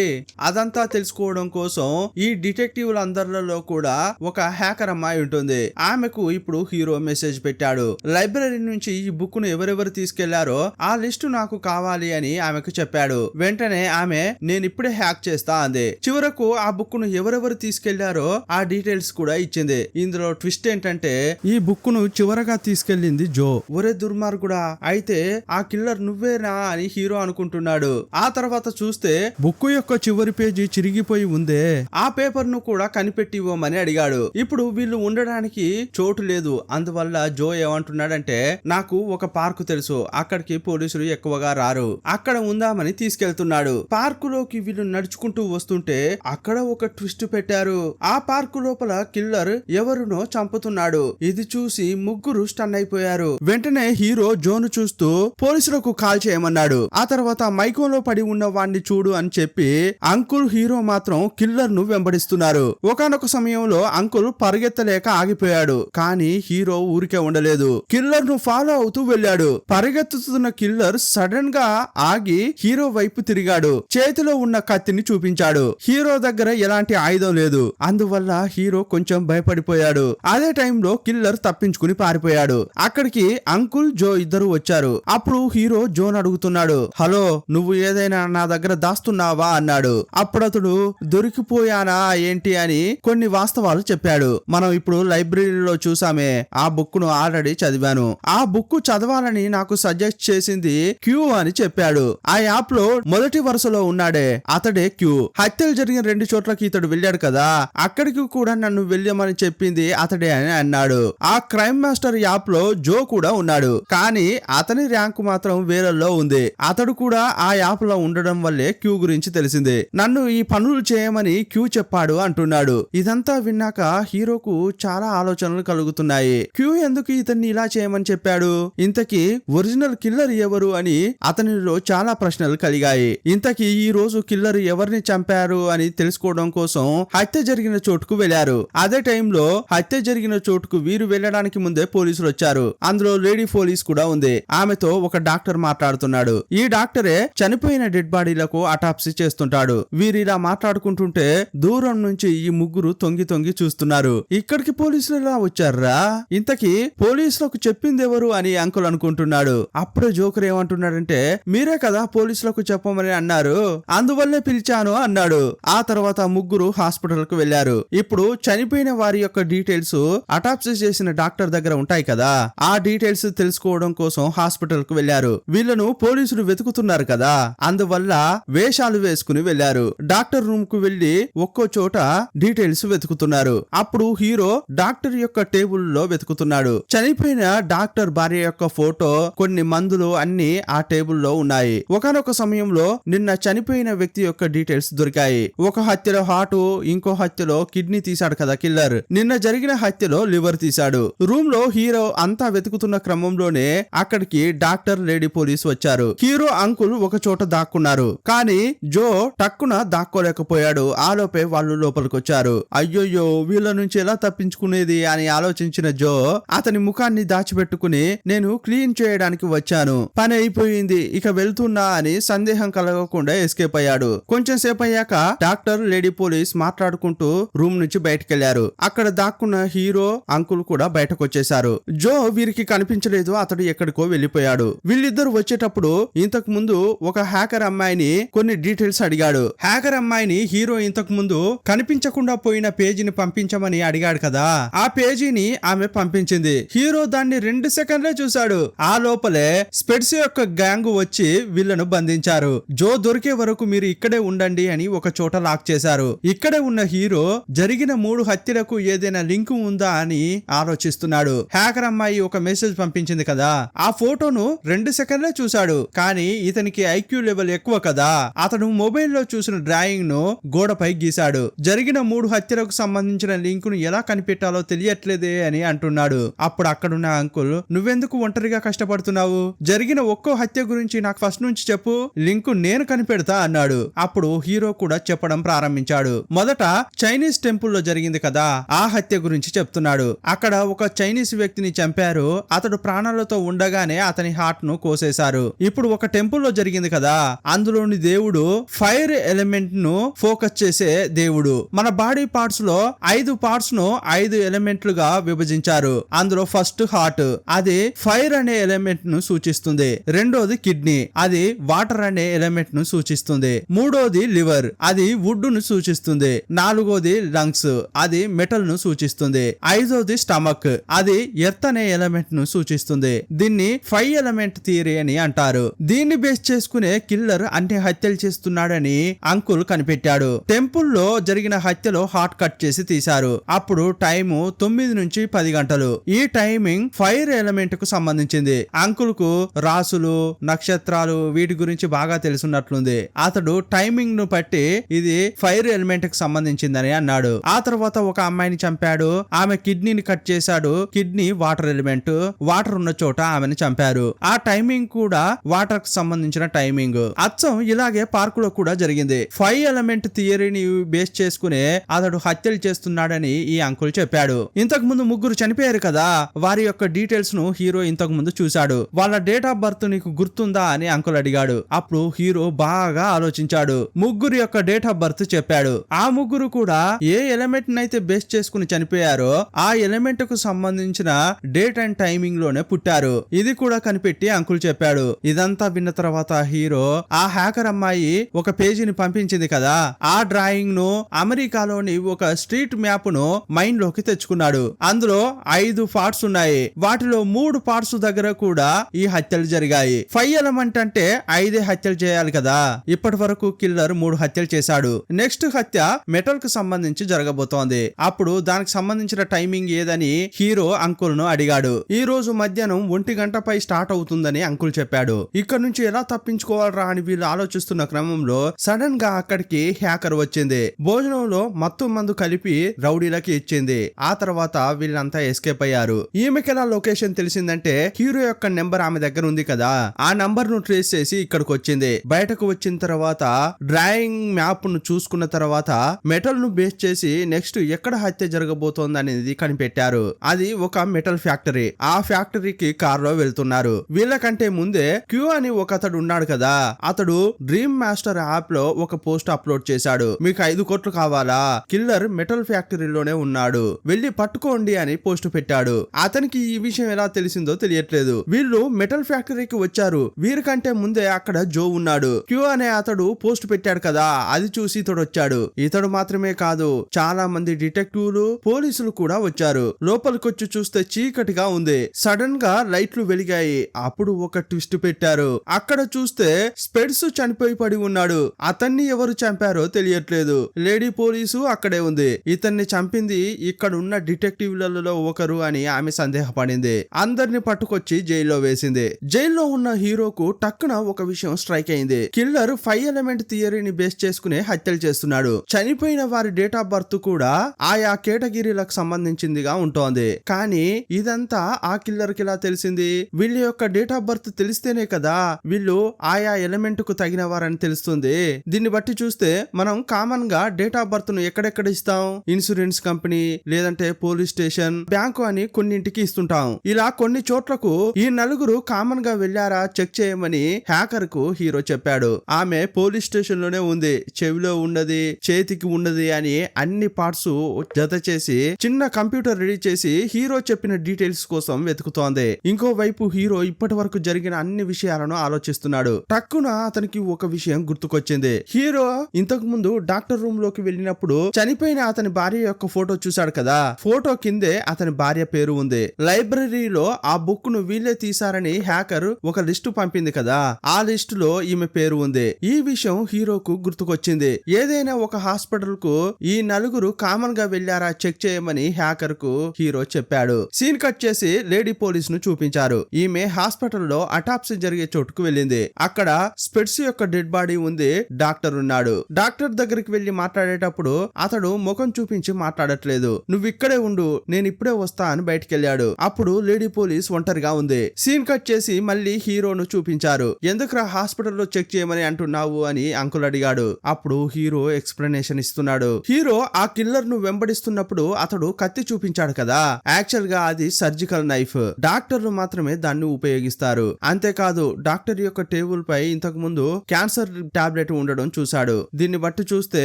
అదంతా తెలుసుకోవడం కోసం ఈ డిటెక్టివ్లందరిలో కూడా ఒక హ్యాకర్ అమ్మాయి ఉంటుంది. ఆమెకు ఇప్పుడు హీరో మెసేజ్ పెట్టాడు. లైబ్రరీ నుంచి ఈ బుక్ ను ఎవరెవరు తీసుకెళ్లారో ఆ లిస్టు నాకు కావాలి అని ఆమెకు చెప్పాడు. వెంటనే ఆమె నేను ఇప్పుడే హ్యాక్ చేస్తా అంది. చివరకు ఆ బుక్ ను ఎవరెవరు తీసుకెళ్లారో ఆ డీటెయిల్స్ కూడా ఇచ్చింది. ఇందులో ట్విస్ట్ ఏంటంటే ఈ బుక్ ను చివరగా తీసుకెళ్లింది జో. ఒరే దుర్మార్గుడా, అయితే ఆ కిల్లర్ నువ్వేనా అని హీరో అనుకుంటున్నాడు. ఆ తర్వాత చూస్తే బుక్ యొక్క చివరి పేజీ చిరిగిపోయి ఉందే. ఆ పేపర్ ను కూడా కనిపెట్టి ఇవ్వమని అడిగాడు. ఇప్పుడు వీళ్ళు ఉండడానికి చోటు లేదు. అందువల్ల జో ఏమంటున్నాడంటే నాకు ఒక పార్కు తెలుసు, అక్కడికి పోలీసులు ఎక్కువగా రారు, అక్కడ ఉందామని తీసుకెళ్తున్నాడు. పార్కులోకి వీళ్ళు నడుచుకుంటూ వస్తుంటే అక్కడ ఒక ట్విస్ట్ పెట్టారు. ఆ పార్కు లోపల కిల్లర్ ఎవరునో చంపుతున్నాడు. ఇది చూసి ముగ్గురు స్టన్ అయిపోయారు. వెంటనే హీరో జోను చూస్తూ పోలీసులకు కాల్ చేయమన్నాడు. ఆ తర్వాత మైకంలో పడి ఉన్న వాడిని చూడు అని చెప్పి అంకుల్ హీరో మాత్రం కిల్లర్ ను వెంబడిస్తున్నారు. ఒకానొక సమయంలో అంకుల్ పరిగెత్తలేక ఆగిపోయాడు. కానీ హీరో ఊరికే ఉండలేదు, కిల్లర్ ను ఫాలో అవుతూ వెళ్ళాడు. పరిగెత్తుతున్న కిల్లర్ సడన్ గా ఆగి హీరో వైపు తిరిగాడు. చేతిలో ఉన్న కత్తిని చూపించాడు. హీరో దగ్గర ఎలాంటి ఆయుధం లేదు. అందువల్ల హీరో కొంచెం భయపడిపోయాడు. అదే టైంలో కిల్లర్ తప్పించుకుని పారిపోయాడు. అక్కడికి అంకుల్ జో ఇద్దరు వచ్చారు. అప్పుడు హీరో జోన్ అడుగుతున్నాడు, హలో నువ్వు ఏదైనా నా దగ్గర దాస్తున్నావా అన్నాడు. అప్పుడు అతడు దొరికిపోయానా ఏంటి అని కొన్ని వాస్తవాలు చెప్పాడు. మనం ఇప్పుడు లైబ్రరీలో చూసామే, ఆ బుక్ ను ఆల్రెడీ చదివాను. ఆ బుక్ చదవాలని నాకు సజెస్ట్ చేసింది క్యూ అని చెప్పాడు. ఆ యాప్ లో మొదటి వరుసలో ఉన్నాడే అతడే క్యూ. హత్యలు జరిగిన 2 చోట్లకి ఇతడు వెళ్ళాడు కదా, అక్కడికి కూడా నన్ను వెళ్ళమని చెప్పింది అతడే అని అన్నాడు. ఆ క్రైమ్ మాస్టర్ యాప్ లో జో కూడా ఉన్నాడు. కానీ అతని ర్యాంకు మాత్రం వేలల్లో ఉంది. అతడు కూడా ఆ యాప్ లో ఉండడం వల్లే క్యూ గురించి తెలిసింది. నన్ను ఈ పనులు చేయమని క్యూ చెప్పాడు అంటున్నాడు. ఇదంతా విన్నాక హీరోకు చాలా ఆలోచనలు కలుగుతున్నాయి. క్యూ ఎందుకు ఇతన్ని ఇలా చేయమని చెప్పాడు, ఇంతకీ ఒరిజినల్ కిల్లర్ ఎవరు అని అతనిలో చాలా ప్రశ్నలు కలిగాయి. ఇంతకీ ఈ రోజు కిల్లర్ ఎవరిని చంపారు అని తెలుసుకోవడం కోసం హత్య జరిగిన చోటుకు వెళ్లారు. అదే టైంలో హత్య జరిగిన చోటుకు వీరు వెళ్లడానికి ముందే పోలీసులు వచ్చారు. అందులో లేడీ పోలీస్ కూడా ఉంది. ఆమెతో ఒక డాక్టర్ మాట్లాడుతున్నాడు. ఈ డాక్టరే చనిపోయిన డెడ్ బాడీలకు అటాప్సీ చేస్తుంటాడు. వీరిలా మాట్లాడుకుంటుంటే దూరం నుంచి ఈ ముగ్గురు తొంగి తొంగి చూస్తున్నారు. ఇక్కడికి పోలీసులు ఎలా వచ్చారా, ఇంతకీ పోలీసులకు చెప్పింది ఎవరు అని అంకుల్ అనుకుంటున్నాడు. అప్పుడే జోకర్ ఏమంటున్నాడంటే మీరే కదా పోలీసులకు చెప్పమని అన్నారు, అందువల్లే పిలిచాను అన్నాడు. ఆ తర్వాత ముగ్గురు హాస్పిటల్ కు వెళ్లారు. ఇప్పుడు చనిపోయిన వారి యొక్క డీటెయిల్స్ అటాప్సీ చేసిన డాక్టర్ దగ్గర ఉంటాయి కదా, ఆ డీటెయిల్స్ తెలుసుకోవడం కోసం హాస్పిటల్ కు వెళ్లారు. వీళ్ళను పోలీసులు వెతుకుతున్నారు కదా, అందువల్ల వేషాలు వేసుకుని వెళ్లారు. డాక్టర్ రూమ్ కు వెళ్లి ఒక్కో చోట డీటెయిల్స్ వెతుకుతున్నారు. అప్పుడు హీరో డాక్టర్ యొక్క టేబుల్ లో వెతుకుతున్నాడు. చనిపోయిన డాక్టర్ భార్య యొక్క ఫోటో, కొన్ని మందులు అన్ని ఆ టేబుల్ లో ఉన్నాయి. ఒకానొక సమయంలో నిన్న చనిపోయిన వ్యక్తి యొక్క డీటెయిల్స్ దొరికాయి. ఒక హత్యలో హార్ట్, ఇంకో హత్యలో కిడ్నీ తీశాడు కదా కిల్లర్, నిన్న జరిగిన హత్యలో లివర్ తీశాడు. రూమ్ లో హీరో అంతా వెతుకుతున్న క్రమంలోనే అక్కడికి డాక్టర్, లేడీ పోలీస్ వచ్చారు. హీరో అంకుల్ ఒక చోట దాక్కున్నారు. కానీ జో టక్కున దాక్కోలేకపోయాడు. ఆలోపే వాళ్ళు లోపలికి వచ్చారు. అయ్యోయ్యో వీళ్ళ నుంచి ఎలా తప్పించుకునేది అని ఆలోచించిన జో అతని ముఖాన్ని దాచిపెట్టుకుని నేను క్లీన్ చేయడానికి వచ్చాను, పని అయిపోయింది, ఇక వెళ్తున్నా అని సందేహం కలగకుండా ఎస్కేప్ అయ్యాడు. కొంచెం సేపు అయ్యాక డాక్టర్, లేడీ పోలీస్ మాట్లాడుకుంటూ రూమ్ నుంచి బయటకెళ్లారు. అక్కడ దాక్కున్న హీరో అంకుల్ కూడా బయటకు వచ్చేశారు. జో వీరికి కనిపించలేదు, అతడు ఎక్కడికో వెళ్లిపోయాడు. వీళ్ళిద్దరు వచ్చేటప్పుడు ఇంతకు ముందు ఒక హ్యాకర్ అమ్మాయిని కొన్ని డీటెయిల్స్ అడిగాడు. హ్యాకర్ అమ్మాయిని హీరో ఇంతకు ముందు కనిపించకుండా పోయిన పేజీని పంపించమని అడిగాడు కదా, ఆ పేజీని ఆమె పంపించింది. హీరో దాన్ని 2 సెకండ్లే చూశాడు. ఆ లోపలే స్పెడ్స్ యొక్క గ్యాంగ్ వచ్చి వీళ్ళను బంధించారు. జో దొరికే వరకు మీరు ఇక్కడే ఉండండి అని ఒక చోట లాక్ చేశారు. ఇక్కడే ఉన్న హీరో జరిగిన 3 హత్యలకు ఏదైనా లింక్ ఉందా అని ఆలోచిస్తున్నాడు. హ్యాకర్ అమ్మాయి ఒక మెసేజ్ పంపించింది. కనిపించింది కదా, ఆ ఫోటోను 2 సెకండ్లే చూశాడు. కానీ ఇతనికి ఐక్యూ లెవెల్ ఎక్కువ కదా, అతను మొబైల్లో చూసిన డ్రాయింగ్ ను గోడపై గీశాడు. జరిగిన 3 హత్యలకు సంబంధించిన లింక్ ను ఎలా కనిపెట్టాలో తెలియట్లేదే అని అంటున్నాడు. అప్పుడు అక్కడున్న అంకుల్, నువ్వెందుకు ఒంటరిగా కష్టపడుతున్నావు, జరిగిన ఒక్కో హత్య గురించి నాకు ఫస్ట్ నుంచి చెప్పు, లింక్ నేను కనిపెడతా అన్నాడు. అప్పుడు హీరో కూడా చెప్పడం ప్రారంభించాడు. మొదట చైనీస్ టెంపుల్ లో జరిగింది కదా, ఆ హత్య గురించి చెప్తున్నాడు. అక్కడ ఒక చైనీస్ వ్యక్తిని చంపారు. అతడు ప్రాణాలతో ఉండగానే అతని హార్ట్ ను కోసేశారు. ఇప్పుడు ఒక టెంపుల్ లో జరిగింది కదా, అందులోని దేవుడు ఫైర్ ఎలిమెంట్ ను ఫోకస్ చేసే దేవుడు. మన బాడీ పార్ట్స్ లో 5 పార్ట్స్ ను 5 ఎలిమెంట్లుగా విభజించారు. అందులో ఫస్ట్ హార్ట్, అది ఫైర్ అనే ఎలిమెంట్ ను సూచిస్తుంది. రెండోది కిడ్నీ, అది వాటర్ అనే ఎలిమెంట్ ను సూచిస్తుంది. మూడోది లివర్, అది వుడ్ ను సూచిస్తుంది. నాలుగోది లంగ్స్, అది మెటల్ ను సూచిస్తుంది. ఐదోది స్టమక్, అది ఎర్త్ అనే ఎలిమెంట్ ను సూచిస్తుంది. దీన్ని 5 ఎలిమెంట్ థియరీ అని అంటారు. దీన్ని బేస్ చేసుకునే కిల్లర్ అన్ని హత్యలు చేస్తున్నాడని అంకుల్ కనిపెట్టాడు. టెంపుల్ లో జరిగిన హత్యలో హార్ట్ కట్ చేసి తీశారు. అప్పుడు టైము 9 నుంచి 10 గంటలు. ఈ టైమింగ్ ఫైర్ ఎలిమెంట్ కు సంబంధించింది. అంకుల్ కు రాసులు, నక్షత్రాలు వీటి గురించి బాగా తెలుసున్నట్లుంది. అతడు టైమింగ్ ను బట్టి ఇది ఫైర్ ఎలిమెంట్ కు సంబంధించిందని అన్నాడు. ఆ తర్వాత ఒక అమ్మాయిని చంపాడు. ఆమె కిడ్నీని కట్ చేశాడు. కిడ్నీ వాటర్ ఎలిమెంట్, వాటర్ ఉన్న చోట ఆమెను చంపారు. ఆ టైమింగ్ కూడా వాటర్ కు సంబంధించిన టైమింగ్. అచ్చం ఇలాగే పార్క్ లో కూడా జరిగింది. 5 ఎలిమెంట్ థియరీని బేస్ చేసుకునే అతడు హత్యలు చేస్తున్నాడని ఈ అంకుల్ చెప్పాడు. ఇంతకు ముందు 3 చనిపోయారు కదా, వారి యొక్క డీటెయిల్స్ ను హీరో ఇంతకు ముందు చూశాడు. వాళ్ళ డేట్ ఆఫ్ బర్త్ నీకు గుర్తుందా అని అంకుల్ అడిగాడు. అప్పుడు హీరో బాగా ఆలోచించాడు. 3 యొక్క డేట్ ఆఫ్ బర్త్ చెప్పాడు. ఆ 3 కూడా ఏ ఎలిమెంట్ నైతే బేస్ చేసుకుని చనిపోయారో ఆ ఎలిమెంట్ కు సంబంధించిన డేట్ అండ్ టైమింగ్ లోనే పుట్టారు. ఇది కూడా కనిపెట్టి అంకుల్ చెప్పాడు. ఇదంతా విన్న తర్వాత హీరో ఆ హ్యాకర్ అమ్మాయి ఒక పేజీని పంపించింది కదా, ఆ డ్రాయింగ్ ను అమెరికాలోని ఒక స్ట్రీట్ మ్యాప్ ను మైండ్ లోకి తెచ్చుకున్నాడు. అందులో 5 పార్ట్స్ ఉన్నాయి. వాటిలో 3 పార్ట్స్ దగ్గర కూడా ఈ హత్యలు జరిగాయి. 5 ఎలిమెంట్ అంటే 5 హత్యలు చేయాలి కదా. ఇప్పటి వరకు కిల్లర్ 3 హత్యలు చేశాడు. నెక్స్ట్ హత్య మెటల్ కు సంబంధించి జరగబోతోంది. అప్పుడు దానికి సంబంధించిన టైమింగ్ ఏదని హీరో అంకుల్ ను అడిగాడు. ఈ రోజు మధ్యాహ్నం 1 గంటపై స్టార్ట్ అవుతుందని అంకుల్ చెప్పాడు. ఇక్కడ నుంచి ఎలా తప్పించుకోవాలరా అని వీళ్ళు ఆలోచిస్తున్న క్రమంలో సడన్ గా అక్కడికి హ్యాకర్ వచ్చింది. భోజనంలో మత్తు మందు కలిపి రౌడీలకి ఇచ్చింది. ఆ తర్వాత వీళ్ళంతా ఎస్కేప్ అయ్యారు. ఈమెకెలా లొకేషన్ తెలిసిందంటే హీరో యొక్క నెంబర్ ఆమె దగ్గర ఉంది కదా, ఆ నంబర్ ను ట్రేస్ చేసి ఇక్కడికి వచ్చింది. బయటకు వచ్చిన తర్వాత డ్రాయింగ్ మ్యాప్ ను చూసుకున్న తర్వాత మెటల్ ను బేస్ చేసి నెక్స్ట్ ఎక్కడ హత్య జరగబోతోంది అనేది కనిపెట్టారు. అది ఒక మెటల్ ఫ్యాక్టరీ. ఆ ఫ్యాక్టరీకి కార్ లో వెళ్తున్నారు. వీళ్ళకంటే ముందే క్యూ అని ఒక అతడు ఉన్నాడు కదా, అతడు డ్రీమ్ మాస్టర్ యాప్ లో ఒక పోస్ట్ అప్లోడ్ చేశాడు. మీకు 5 కోట్లు కావాలా, కిల్లర్ మెటల్ ఫ్యాక్టరీలోనే ఉన్నాడు, వెళ్లి పట్టుకోండి అని పోస్ట్ పెట్టాడు. అతనికి ఈ విషయం ఎలా తెలిసిందో తెలియట్లేదు. వీళ్ళు మెటల్ ఫ్యాక్టరీకి వచ్చారు. వీరికంటే ముందే అక్కడ జో ఉన్నాడు. క్యూ అనే అతడు పోస్ట్ పెట్టాడు కదా, అది చూసి ఇతడు వచ్చాడు. ఇతడు మాత్రమే కాదు, చాలా మంది డిటెక్టివ్లు, పోలీసులు కూడా వచ్చారు. లోపలికొచ్చి చూస్తే చీకటిగా ఉంది. సడన్ గా లైట్లు వెలిగాయి. అప్పుడు ఒక ట్విస్ట్ పెట్టారు. అక్కడ చూస్తే స్పెడ్స్ చనిపోయి పడి ఉన్నాడు. అతన్ని ఎవరు చంపారో తెలియట్లేదు. లేడీ పోలీసు అక్కడే ఉంది. ఇతన్ని చంపింది ఇక్కడ ఉన్న డిటెక్టివ్లలో ఒకరు అని ఆమె సందేహపడింది. అందరిని పట్టుకొచ్చి జైల్లో వేసింది. జైల్లో ఉన్న హీరోకు టక్కున ఒక విషయం స్ట్రైక్ అయింది. కిల్లర్ 5 ఎలిమెంట్ థియరీని బేస్ చేసుకునే హత్యలు చేస్తున్నాడు. చనిపోయిన వారి డేట్ ఆఫ్ బర్త్ కూడా ఆయా కేటగిరీలకు సంబంధించిందిగా ఉంటోంది. కానీ ఇదంతా ఆ కిల్లర్ కి ఎలా తెలిసింది? వీళ్ళ యొక్క డేట్ ఆఫ్ బర్త్ తెలిస్తేనే కదా వీళ్ళు ఆయా ఎలిమెంట్ కు తగిన వారని తెలుస్తుంది. దీన్ని బట్టి చూస్తే మనం కామన్ గా డేట్ ఆఫ్ బర్త్ ను ఎక్కడెక్కడ ఇస్తాం? ఇన్సూరెన్స్ కంపెనీ, లేదంటే పోలీస్ స్టేషన్, బ్యాంకు అని కొన్నింటికి ఇస్తుంటాం. ఇలా కొన్ని చోట్లకు ఈ నలుగురు కామన్ గా వెళ్లారా చెక్ చేయమని హ్యాకర్ కు హీరో చెప్పాడు. ఆమె పోలీస్ స్టేషన్ లోనే ఉంది, చెవిలో ఉన్నది, చేతికి ఉన్నది అని అన్ని పార్ట్స్ జత చేసి చిన్న కంప్యూటర్ రెడీ చేసి హీరో చెప్పిన డీటెయిల్స్ కోసం వెతుకుతోంది. ఇంకోవైపు హీరో ఇప్పటి వరకు జరిగిన అన్ని విషయాలను ఆలోచిస్తున్నాడు. టక్కున అతనికి ఒక విషయం గుర్తుకొచ్చింది. హీరో ఇంతకు ముందు డాక్టర్ రూమ్ లోకి వెళ్ళినప్పుడు చనిపోయిన అతని భార్య యొక్క ఫోటో చూశాడు కదా, ఫోటో కిందే అతని భార్య పేరు ఉంది. లైబ్రరీలో ఆ బుక్ ను వీళ్ళే తీశారని హ్యాకర్ ఒక లిస్టు పంపింది కదా, ఆ లిస్టు లో ఈమె పేరు ఉంది. ఈ విషయం హీరోకు గుర్తుకొచ్చింది. ఏదైనా ఒక హాస్పిటల్ కు ఈ నలుగురు కామన్ గా వెళ్లారా చెక్ చేయమని హ్యాకర్ కు హీరో చెప్పాడు. సీన్ కట్ చేసి లేడీ పోలీస్ పోలీస్ ను చూపించారు. ఈమె హాస్పిటల్లో అటాప్సీ జరిగే చోటుకు వెళ్ళింది. అక్కడ స్పెట్స్ యొక్క డెడ్ బాడీ ఉంది. డాక్టర్ ఉన్నాడు. డాక్టర్ దగ్గరికి వెళ్లి మాట్లాడేటప్పుడు అతడు ముఖం చూపించి మాట్లాడట్లేదు. నువ్వు ఇక్కడే ఉండు, నేను ఇప్పుడే వస్తా అని బయటికెళ్లాడు. అప్పుడు లేడీ పోలీస్ ఒంటరిగా ఉంది. సీన్ కట్ చేసి మళ్ళీ హీరోను చూపించారు. ఎందుకురా హాస్పిటల్లో చెక్ చేయమని అంటున్నావు అని అంకుల్ అడిగాడు. అప్పుడు హీరో ఎక్స్ప్లెనేషన్ ఇస్తున్నాడు. హీరో ఆ కిల్లర్ ను వెంబడిస్తున్నప్పుడు అతడు కత్తి చూపించాడు కదా, యాక్చువల్ గా అది సర్జికల్ నైఫ్. డాక్టర్లు మాత్రమే దాన్ని ఉపయోగిస్తారు. అంతేకాదు డాక్టర్ యొక్క టేబుల్ పై ఇంతకు ముందు క్యాన్సర్ టాబ్లెట్ ఉండడం చూశాడు. దీన్ని బట్టి చూస్తే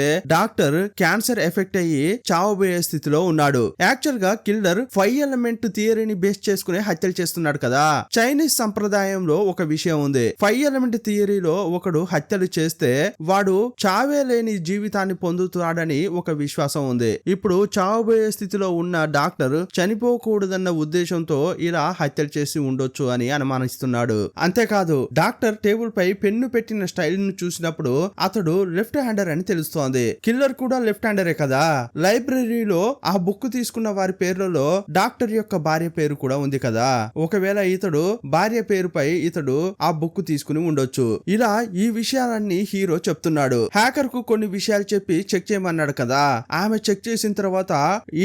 డాక్టర్ క్యాన్సర్ ఎఫెక్ట్ అయ్యి చావబోయే స్థితిలో ఉన్నాడు. యాక్చువల్ గా కిల్లర్ 5 ఎలిమెంట్ థియరీని బేస్ చేసుకుని హత్యలు చేస్తున్నాడు కదా. చైనీస్ సంప్రదాయంలో ఒక విషయం ఉంది. 5 ఎలిమెంట్ థియరీలో ఒకడు హత్యలు చేస్తే వాడు చావే లేని జీవితాన్ని పొందుతాడని ఒక విశ్వాసం ఉంది. ఇప్పుడు చావబోయే స్థితిలో ఉన్న డాక్టర్ చనిపోకూడదన్న ఉద్దేశంతో ఇలా హత్యలు చేసి ఉండొచ్చు అని అనుమానిస్తున్నాడు. అంతేకాదు డాక్టర్ టేబుల్ పై పెన్ను పెట్టిన స్టైల్ ను చూసినప్పుడు అతడు లెఫ్ట్ హ్యాండర్ అని తెలుస్తోంది. కిల్లర్ కూడా లెఫ్ట్ హ్యాండరే కదా. లైబ్రరీలో ఆ బుక్ తీసుకున్న వారి పేర్లలో డాక్టర్ యొక్క భార్య పేరు కూడా ఉంది కదా. ఒకవేళ ఇతడు భార్య పేరుపై ఇతడు ఆ బుక్ తీసుకుని ఉండొచ్చు. ఇలా ఈ విషయాలన్నీ హీరో చెప్తున్నాడు. హ్యాకర్ కు కొన్ని విషయాలు చెప్పి చెక్ చేయమన్నాడు కదా. ఆమె చెక్ చేసిన తర్వాత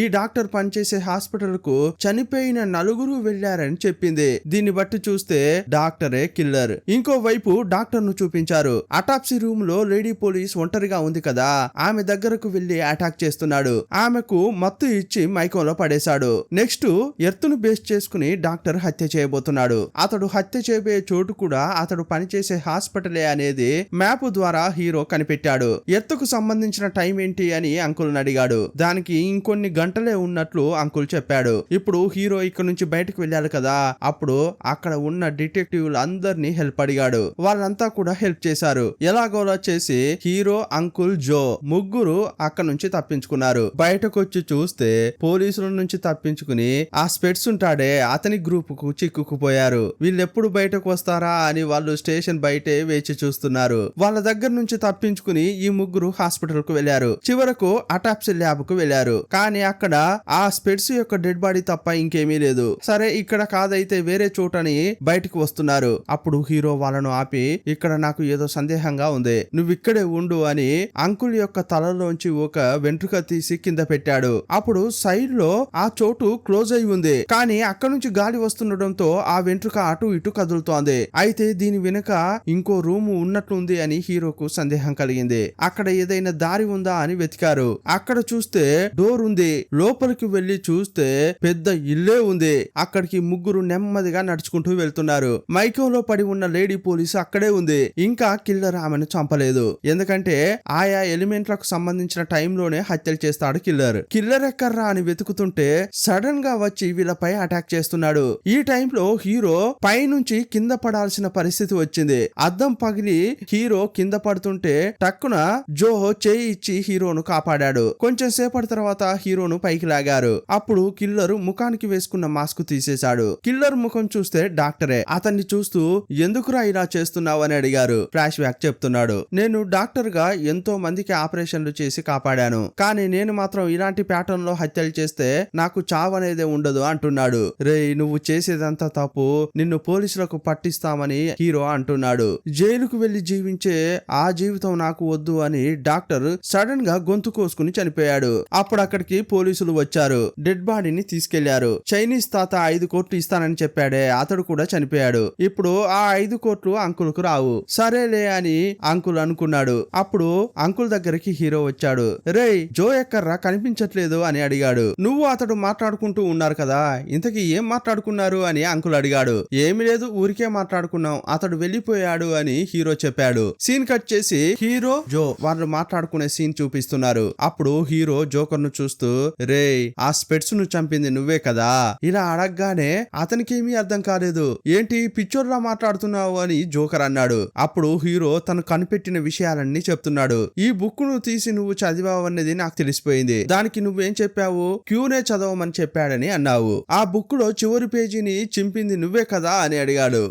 ఈ డాక్టర్ పనిచేసే హాస్పిటల్ కు చనిపోయిన 4 వెళ్లారని చెప్పింది. దీన్ని బట్టి చూస్తే డాక్టరే కిల్లర్. ఇంకోవైపు డాక్టర్ ను చూపించారు. అటాప్సీ రూమ్ లో లేడీ పోలీస్ ఒంటరిగా ఉంది కదా, ఆమె దగ్గరకు వెళ్లి అటాక్ చేస్తున్నాడు. ఆమెకు మత్తు ఇచ్చి మైకంలో పడేశాడు. నెక్స్ట్ ఎర్త్ ను బేస్ చేసుకుని డాక్టర్ హత్య చేయబోతున్నాడు. అతడు హత్య చేయబోయే చోటు కూడా అతడు పనిచేసే హాస్పిటలే అనేది మ్యాప్ ద్వారా హీరో కనిపెట్టాడు. ఎర్త్ కు సంబంధించిన టైం ఏంటి అని అంకుల్ అడిగాడు. దానికి ఇంకొన్ని గంటలే ఉన్నట్లు అంకుల్ చెప్పాడు. ఇప్పుడు హీరో ఇక్కడ నుంచి బయటకు వెళ్ళాలి కదా. అప్పుడు అక్కడ ఉన్న డిటెక్టివ్లు అందరినీ హెల్ప్ అడిగాడు. వాళ్ళంతా కూడా హెల్ప్ చేశారు. ఎలాగోలా చేసి హీరో, అంకుల్, జో ముగ్గురు అక్కడ నుంచి తప్పించుకున్నారు. బయటకు వచ్చి చూస్తే పోలీసుల నుంచి తప్పించుకుని ఆ స్పెట్స్ ఉంటాడే అతని గ్రూప్ కు చిక్కుకుపోయారు. వీళ్ళెప్పుడు బయటకు వస్తారా అని వాళ్ళు స్టేషన్ బయటే వేచి చూస్తున్నారు. వాళ్ళ దగ్గర నుంచి తప్పించుకుని ఈ ముగ్గురు హాస్పిటల్ కు వెళ్లారు. చివరకు అటాప్సీ ల్యాబ్ కు వెళ్లారు. కానీ అక్కడ ఆ స్పెట్స్ యొక్క డెడ్ బాడీ తప్ప ఇంకేమీ లేదు. సరే ఇక్కడ కాదైతే వేరే చోటని బయటకు వస్తున్నారు. అప్పుడు హీరో వాళ్ళను ఆపి, ఇక్కడ నాకు ఏదో సందేహంగా ఉంది, నువ్వు ఇక్కడే ఉండు అని అంకుల్ యొక్క తలలోంచి ఒక వెంట్రుక తీసి కింద పెట్టాడు. అప్పుడు సైడ్ లో ఆ చోటు క్లోజ్ అయి ఉంది. కానీ అక్కడ నుంచి గాలి వస్తుండటంతో ఆ వెంట్రుక అటు ఇటు కదులుతోంది. అయితే దీని వెనుక ఇంకో రూమ్ ఉన్నట్లుంది అని హీరోకు సందేహం కలిగింది. అక్కడ ఏదైనా దారి ఉందా అని వెతికారు. అక్కడ చూస్తే డోర్ ఉంది. లోపలికి వెళ్లి చూస్తే పెద్ద ఇల్లే ఉంది. అక్కడికి ముగ్గురు నెమ్మదిగా నడుచుకుంటూ వెళ్తున్నారు. మైకంలో పడి ఉన్న లేడీ పోలీసు అక్కడే ఉంది. ఇంకా కిల్లర్ ఆమెను చంపలేదు. ఎందుకంటే ఆయా ఎలిమెంట్లకు సంబంధించిన టైంలోనే హత్యలు చేస్తాడు కిల్లర్. కిల్లర్ ఎక్కర్రా అని వెతుకుతుంటే సడన్ గా వచ్చి వీళ్ళపై అటాక్ చేస్తున్నాడు. ఈ టైంలో హీరో పై నుంచి కింద పడాల్సిన పరిస్థితి వచ్చింది. అద్దం పగిలి హీరో కింద పడుతుంటే టక్కున జోహో చేయి ఇచ్చి హీరోను కాపాడాడు. కొంచెం సేపటి తర్వాత హీరోను పైకి లాగారు. అప్పుడు కిల్లర్ ముఖానికి వేసుకున్న మాస్క్ తీసేశాడు. కిల్లర్ ముఖం చూస్తే డాక్టరే. అతన్ని చూస్తూ ఎందుకురా ఇలా చేస్తున్నావు అని అడిగారు. ఫ్లాష్ బ్యాక్ చెప్తున్నాడు, నేను డాక్టర్ గా ఎంతో మందికి ఆపరేషన్లు చేసి కాపాడాను. కానీ నేను మాత్రం ఇలాంటి ప్యాటర్న్ లో హత్యలు చేస్తే నాకు చావనేదే ఉండదు అంటున్నాడు. రే నువ్వు చేసేదంతా తప్పు, నిన్ను పోలీసులకు పట్టిస్తామని హీరో అంటున్నాడు. జైలుకు వెళ్లి జీవించే ఆ జీవితం నాకు వద్దు అని డాక్టర్ సడన్ గా గొంతు కోసుకుని చనిపోయాడు. అప్పుడు అక్కడికి పోలీసులు వచ్చారు. డెడ్ బాడీని తీసుకెళ్లారు. చైనీస్ తాత 5 కోట్లు ఇస్తానని చెప్పాడే అతడు కూడా చనిపోయాడు. ఇప్పుడు ఆ 5 కోట్లు అంకుల్ కు రావు. సరేలే అని అంకుల్ అనుకున్నాడు. అప్పుడు అంకుల్ దగ్గరికి హీరో వచ్చాడు. రేయ్ జో ఎక్కర్రా కనిపించట్లేదు అని అడిగాడు. నువ్వు అతడు మాట్లాడుకుంటూ ఉన్నారు కదా, ఇంతకీ ఏం మాట్లాడుకున్నారు అని అంకుల్ అడిగాడు. ఏమి లేదు, ఊరికే మాట్లాడుకున్నాం, అతడు వెళ్లిపోయాడు అని హీరో చెప్పాడు. సీన్ కట్ చేసి హీరో, జో వాళ్ళు మాట్లాడుకునే సీన్ చూపిస్తున్నారు. అప్పుడు హీరో జోకర్ ను చూస్తూ, రేయ్ ఆ స్పెట్స్ ను చంపింది నువ్వే కదా. ఇలా అడగగానే అతనికేమీ అర్థం కాలేదు. ఏంటి పిచ్చోర్లా మాట్లాడుతున్నావు అని జోకర్ అన్నాడు. అప్పుడు హీరో తను కనిపెట్టిన విషయాలన్నీ చెప్తున్నాడు. ఈ బుక్ ను తీసి నువ్వు చదివావన్నది నాకు తెలిసిపోయింది. దానికి నువ్వేం చెప్పావు, క్యూనే చదవమని చెప్పాడని అన్నావు. ఆ బుక్ లో చివరి పేజీని చింపింది నువ్వే కదా అని అడిగాడు.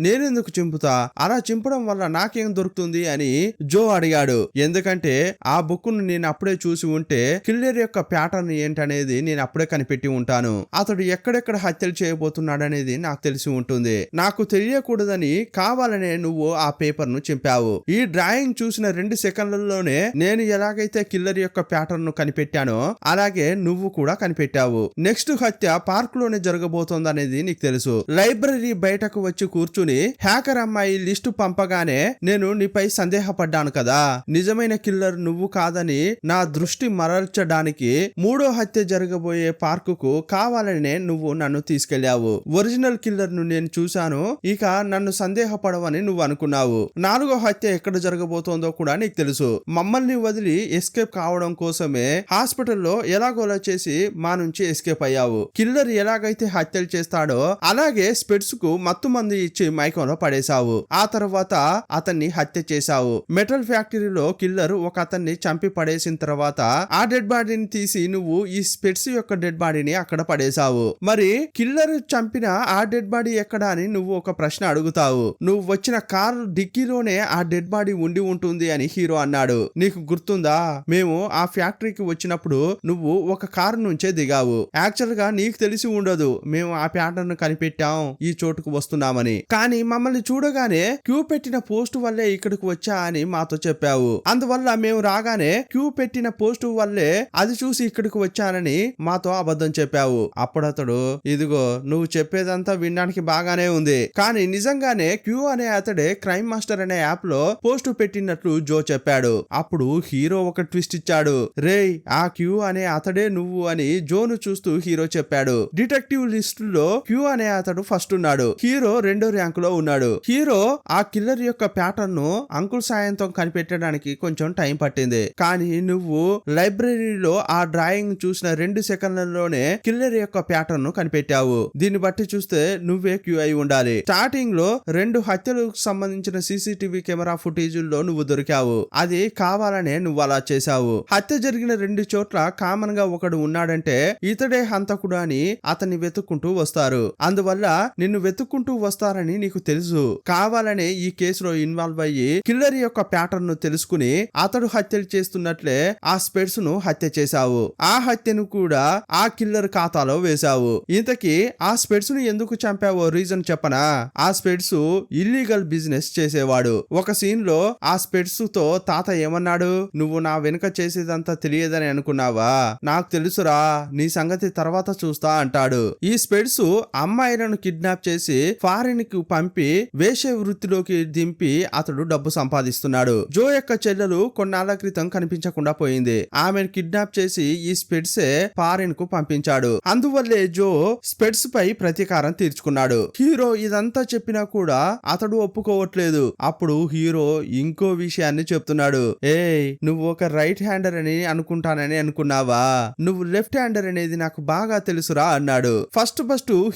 నేనెందుకు చింపుతా, అలా చింపడం వల్ల నాకేం దొరుకుతుంది అని జో అడిగాడు. ఎందుకంటే ఆ బుక్ ను నేను అప్పుడే చూసి ఉంటే కిల్లర్ యొక్క ప్యాటర్న్ ఏంటనేది నేను అప్పుడే కనిపెట్టి ఉంటాను. అతడు ఎక్కడెక్కడ హత్యలు చేయబోతున్నాడనేది నాకు తెలిసి ఉంటుంది. నాకు తెలియకూడదని కావాలనే నువ్వు ఆ పేపర్ ను చింపావు. ఈ డ్రాయింగ్ చూసిన 2 సెకండ్లలోనే నేను ఎలాగైతే కిల్లర్ యొక్క ప్యాటర్న్ ను కనిపెట్టానో అలాగే నువ్వు కూడా కనిపెట్టావు. నెక్స్ట్ హత్య పార్క్ లోనే జరగబోతోందనేది నీకు తెలుసు. లైబ్రరీ బయటకు వచ్చి కూర్చుని హ్యాకర్ అమ్మాయి లిస్టు పంపగానే నేను నీపై సందేహపడ్డాను కదా. నిజమైన కిల్లర్ నువ్వు కాదని నా దృష్టి మరల్చడానికి 3వ హత్య జరగబోయే పార్కుకు కావాలనే నువ్వు నన్ను తీసుకెళ్లావు. ఒరిజినల్ కిల్లర్ ను నేను చూశాను, ఇక నన్ను సందేహపడవని నువ్వు అనుకున్నావు. 4వ హత్య ఎక్కడ జరగబోతోందో కూడా నీకు తెలుసు. మమ్మల్ని వదిలి ఎస్కేప్ కావడం కోసమే హాస్పిటల్లో ఎలాగోలా చేసి మా నుంచి ఎస్కేప్ అయ్యావు. కిల్లర్ ఎలాగైతే హత్యలు చేస్తాడో అలాగే స్పెట్స్ కు మత్తు మందు ఇచ్చి మైకంలో పడేశావు. ఆ తర్వాత అతన్ని హత్య చేశావు. మెటల్ ఫ్యాక్టరీలో కిల్లర్ ఒక అతన్ని చంపి పడేసిన తర్వాత ఆ డెడ్ బాడీని తీసి నువ్వు ఈ స్పెట్స్ యొక్క డెడ్ బాడీని అక్కడ పడేశావు. మరి కిల్లర్ చంపిన ఆ డెడ్ బాడీ ఎక్కడ అని నువ్వు ఒక ప్రశ్న అడుగుతావు. నువ్వు వచ్చిన కారు డిక్కీలోనే ఆ డెడ్ బాడీ ఉండి ఉంటుంది అని హీరో అన్నాడు. నీకు గుర్తుందా, మేము ఆ ఫ్యాక్టరీకి వచ్చినప్పుడు నువ్వు ఒక కారు నుంచే దిగావు. యాక్చువల్ గా నీకు తెలిసి ఉండదు మేము ఆ ప్యాటర్న్ కనిపెట్టాం, ఈ చోటుకు వస్తున్నామని. కానీ మమ్మల్ని చూడగానే క్యూ పెట్టిన పోస్ట్ వల్లే ఇక్కడికి వచ్చా అని మాతో చెప్పావు. అందువల్ల మేము రాగానే క్యూ పెట్టిన పోస్ట్ వల్లే అది చూసి ఇక్కడికి వచ్చానని మాతో అబద్ధం చెప్పావు. అప్పుడు అతడు, ఇదిగో నువ్వు చెప్పేదంతా వినడానికి బాగానే ఉంది, కానీ నిజంగానే క్యూ అనే అతడే క్రైమ్ మాస్టర్ అనే యాప్ లో పోస్ట్ పెట్టినట్లు జో చెప్పాడు. అప్పుడు హీరో ఒక ట్విస్ట్ ఇచ్చాడు. రేయ్, ఆ క్యూ అనే అతడే నువ్వు అని జోను చూస్తూ హీరో చెప్పాడు. డిటెక్టివ్ లిస్ట్ లో క్యూ అనే అతడు ఫస్ట్ ఉన్నాడు, హీరో 2వ ర్యాంకులో ఉన్నాడు. హీరో ఆ కిల్లర్ యొక్క ప్యాటర్న్ ను అంకుల్ సాయంతో కనిపెట్టడానికి కొంచెం టైం పట్టింది, కానీ నువ్వు లైబ్రరీలో ఆ డ్రాయింగ్ చూసిన 2 సెకండ్లలోనే కిల్లర్ యొక్క ప్యాటర్న్ ను కనిపెట్టావు. దీన్ని బట్టి చూస్తే నువ్వే క్యూ అయి ఉండాలి. స్టార్టింగ్ లో 2 హత్యలకు సంబంధించిన సీసీటీవీ కెమెరా ఫుటేజ్ లో నువ్వు దొరికావు. అది కావాలనే నువ్వు అలా చేశావు. హత్య జరిగిన 2 చోట్ల కామన్ గా ఒకడు ఉన్నాడంటే ఇతడే హంతకుడు అని అతన్ని వెతుక్కుంటూ వస్తారు. అందువల్ల నిన్ను వెతుక్కుంటూ వస్తారని నీకు తెలుసు. కావాలనే ఈ కేసులో ఇన్వాల్వ్ అయ్యి కిల్లర్ యొక్క ప్యాటర్న్ ను తెలుసుకుని అతడు హత్యలు చేస్తున్నట్లే ఆ స్పెట్స్ ను హత్య చేశావు. ఆ హత్యను కూడా ఆ కిల్లర్ ఖాతాలో వేశావు. ఇంతకీ ఆ స్పెట్స్ ను ఎందుకు చంపావో రీజన్ చెప్పనా? ఆ స్పెట్స్ ఇల్లీగల్ బిజినెస్ చేసేవాడు. ఒక సీన్ లో ఆ స్పెట్స్ తో తాత ఏమన్నాడు, నువ్వు నా వెనుక చేసేదంతా తెలియదని అనుకున్నావా? నాకు తెలుసురా, నీ సంగతి తర్వాత చూస్తా అంటాడు. ఈ స్పెట్స్ అమ్మాయిలను కిడ్నాప్ చేసి ఫారిన్ కు పంపి వేశ్య వృత్తిలోకి దింపి అతడు డబ్బు సంపాదిస్తున్నాడు. జో యొక్క చెల్లెలు కొన్నాళ్ల క్రితం కనిపించకుండా పోయింది. ఆమెను కిడ్నాప్ చేసి ఈ స్పెట్సే ఫారిన్ కు పంపించాడు. అందువల్లే జో స్పెట్స్ పై ప్రతీకారం తీర్చుకున్నాడు. హీరో ఇదంతా చెప్పినా కూడా అతడు ఒప్పుకోవట్లేదు. అప్పుడు హీరో ఇంకో విషయాన్ని చెప్తున్నాడు. ఏయ్, నువ్వు ఒక రైట్ హ్యాండర్ అని అనుకుంటానని అనుకున్నావా? నువ్వు లెఫ్ట్ హ్యాండర్ అనేది నాకు బాగా తెలుసురా అన్నాడు. ఫస్ట్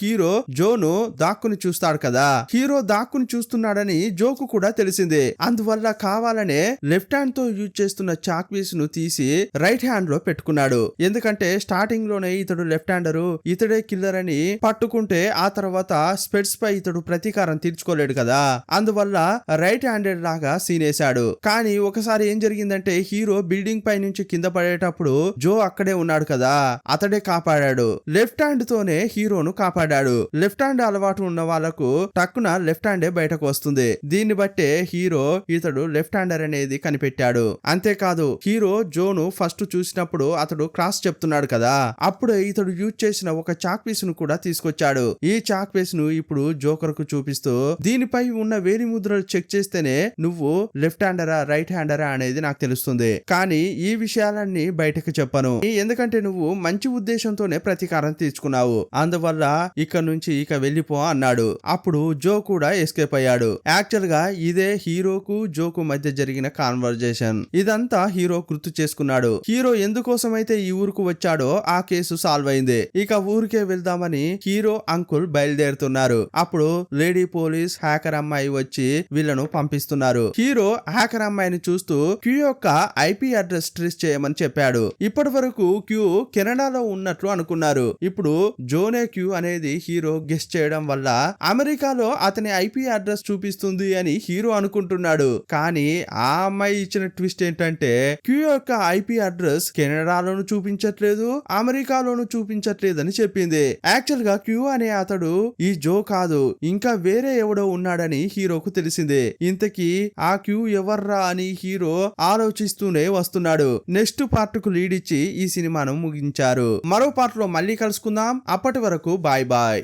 హీరో జోను దాక్కుని చూస్తాడు కదా. హీరో దాక్కుని చూస్తున్నాడని జోకు కూడా తెలిసిందే. అందువల్ల కావాలనే లెఫ్ట్ హ్యాండ్ తో యూజ్ చేస్తున్న చాక్ పీస్ ను తీసి రైట్ హ్యాండ్ లో పెట్టుకున్నాడు. ఎందుకంటే స్టార్టింగ్ లోనే ఇతడు లెఫ్ట్ హ్యాండరు, ఇతడే కిల్లర్ అని పట్టుకుంటే ఆ తర్వాత స్పెట్స్ పై ఇతడు ప్రతీకారం తీర్చుకోలేడు కదా. అందువల్ల రైట్ హ్యాండెడ్ లాగా సీనేశాడు. కానీ ఒకసారి ఏం జరిగిందంటే హీరో బిల్డింగ్ పై నుంచి కింద పడేటప్పుడు జో అక్కడే ఉన్నాడు కదా, అతడే కాపాడాడు. లెఫ్ట్ హ్యాండ్ తోనే హీరోను కాపాడాడు. లెఫ్ట్ హ్యాండ్ అలవాటు ఉన్న వాళ్ళకు టక్కున లెఫ్ట్ హ్యాండే బయటకు వస్తుంది. దీన్ని బట్టే హీరో ఇతడు లెఫ్ట్ హ్యాండర్ అనేది కనిపెట్టాడు. అంతేకాదు హీరో జోను ఫస్ట్ చూసినప్పుడు అతడు క్రాస్ చెప్తున్నాడు కదా, అప్పుడే ఇతడు యూజ్ చేసిన ఒక చాక్ పీస్ ను కూడా తీసుకొచ్చాడు. ఈ చాక్ పీస్ ను ఇప్పుడు జోకర్ కు చూపిస్తూ దీనిపై ఉన్న వేలి ముద్రలు చెక్ చేస్తేనే నువ్వు లెఫ్ట్ హ్యాండరా రైట్ హ్యాండరా అనేది నాకు తెలుస్తుంది. కానీ ఈ విషయాలన్నీ బయటకు చెప్పను, ఎందుకంటే నువ్వు మంచి ఉద్దేశంతోనే ప్రతీకారం తీర్చుకున్నావు. అందువల్ల ఇక్కడ నుంచి ఇక వెళ్ళిపో అన్నాడు. అప్పుడు జో కూడా ఎస్కేప్ అయ్యాడు. యాక్చువల్ గా ఇదే హీరోకు జోకు మధ్య జరిగిన కాన్వర్జేషన్. ఇదంతా హీరో గుర్తు చేసుకున్నాడు. హీరో ఎందుకోసమైతే ఈ ఊరుకు వచ్చాడో ఆ కేసు సాల్వ్ అయింది. ఇక ఊరికే వెళ్దామని హీరో అంకుల్ బయలుదేరుతున్నారు. అప్పుడు లేడీ పోలీస్ హ్యాకర్ అమ్మాయి వచ్చి వీళ్ళను పంపిస్తున్నారు. హీరో హ్యాకర్ అమ్మాయిని చూస్తూ క్యూ యొక్క ఐపీ అడ్రస్ ట్రేస్ చేయమని చెప్పాడు. ఇప్పటి వరకు క్యూ కెనడాలో ఉన్నట్లు అనుకున్నారు. ఇప్పుడు జోనే క్యూ అనేది హీరో గెస్ చేయడం వల్ల అమెరికాలో అతని ఐపీ అడ్రస్ చూపిస్తుంది అని హీరో అనుకుంటున్నాడు. కానీ ఆ అమ్మాయి ఇచ్చిన ట్విస్ట్ ఏంటంటే క్యూ యొక్క ఐపీ అడ్రస్ కెనడాలోను చూపించట్లేదు, అమెరికాలోను చూపించట్లేదు అని చెప్పింది. యాక్చువల్ గా క్యూ అనే అతడు ఈ జో కాదు, ఇంకా వేరే ఎవడో ఉన్నాడని హీరోకు తెలిసిందే. ఇంతకీ ఆ క్యూ ఎవర్రా అని హీరో ఆలోచిస్తూనే వస్తున్నాడు. నెక్స్ట్ పార్ట్ కు లీడ్ ఇచ్చి ఈ సినిమాను ముగించారు. మరో పార్ట్ లో మళ్ళీ కలుసుకుందాం. అప్పటి వరకు బాయ్ బాయ్.